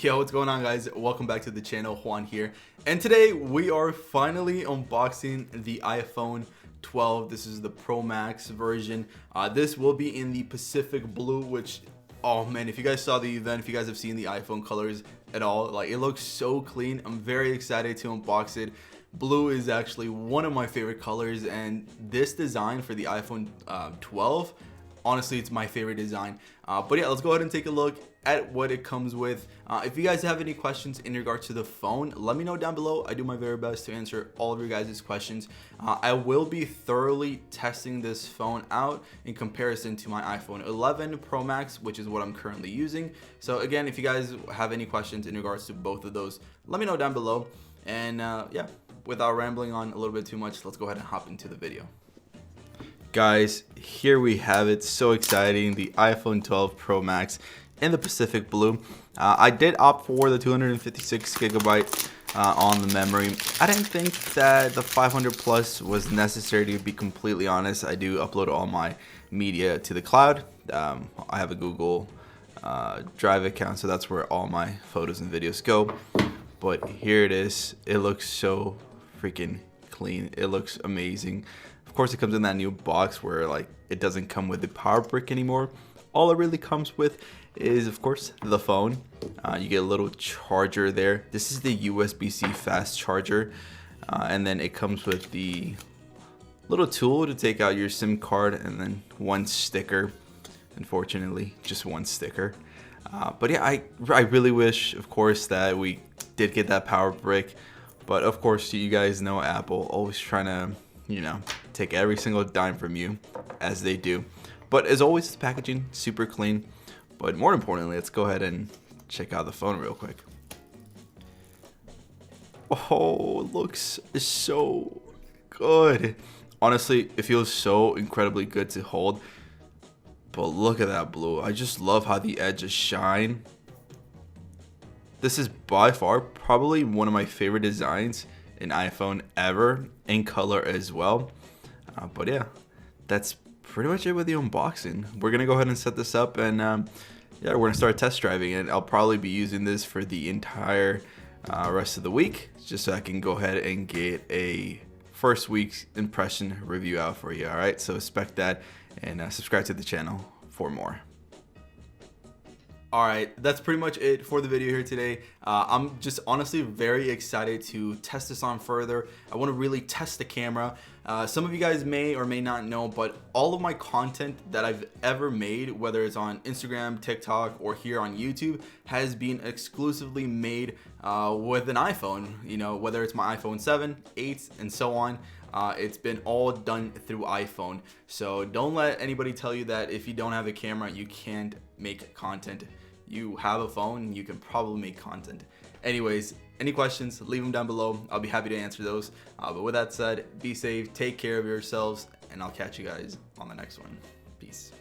Yo, what's going on, guys? Welcome back to the channel. Juan here, and today we are finally unboxing the iPhone 12. This is the Pro Max version. This will be in the Pacific Blue, which, oh man, if you guys saw the event, if you guys have seen the iPhone colors at all, like, it looks so clean. I'm very excited to unbox it. Blue is actually one of my favorite colors, and this design for the iPhone 12, honestly, it's my favorite design. But yeah, let's go ahead and take a look at what it comes with. If you guys have any questions in regards to the phone, let me know down below. I do my very best to answer all of your guys' questions. I will be thoroughly testing this phone out in comparison to my iPhone 11 Pro Max, which is what I'm currently using. So again, if you guys have any questions in regards to both of those, let me know down below. And yeah, without rambling on a little bit too much, let's go ahead and hop into the video. Guys, here we have it. So exciting, the iPhone 12 Pro Max in the Pacific Blue. I did opt for the 256GB on the memory. I didn't think that the 500 plus was necessary, to be completely honest. I do upload all my media to the cloud. I have a Google Drive account, so that's where all my photos and videos go. But here it is. It looks so freaking clean. It looks amazing. Of course, it comes in that new box where, like, it doesn't come with the power brick anymore. All it really comes with is, of course, the phone. You get a little charger there. This is the USB-C fast charger, and then it comes with the little tool to take out your SIM card, and then one sticker. Unfortunately, just one sticker. But yeah, I really wish, of course, that we did get that power brick. But of course, you guys know Apple always trying to, you know, take every single dime from you, as they do. But as always, the packaging super clean. But more importantly, let's go ahead and check out the phone real quick. Oh, it looks so good. Honestly, it feels so incredibly good to hold. But look at that blue. I just love how the edges shine. This is by far probably one of my favorite designs in iPhone ever, in color as well. But yeah, that's pretty much it with the unboxing. We're gonna go ahead and set this up, and yeah, we're gonna start test driving it. I'll probably be using this for the entire rest of the week, just so I can go ahead and get a first week's impression review out for you. All right, so expect that, and subscribe to the channel for more. Alright, that's pretty much it for the video here today. I'm just honestly very excited to test this on further. I want to really test the camera. Some of you guys may or may not know, but all of my content that I've ever made, whether it's on Instagram, TikTok, or here on YouTube, has been exclusively made with an iPhone. You know, whether it's my iPhone 7, 8, and so on. It's been all done through iPhone. So don't let anybody tell you that if you don't have a camera, you can't make content. You have a phone, you can probably make content. Anyways, any questions, leave them down below. I'll be happy to answer those. But with that said, be safe, take care of yourselves, and I'll catch you guys on the next one. Peace.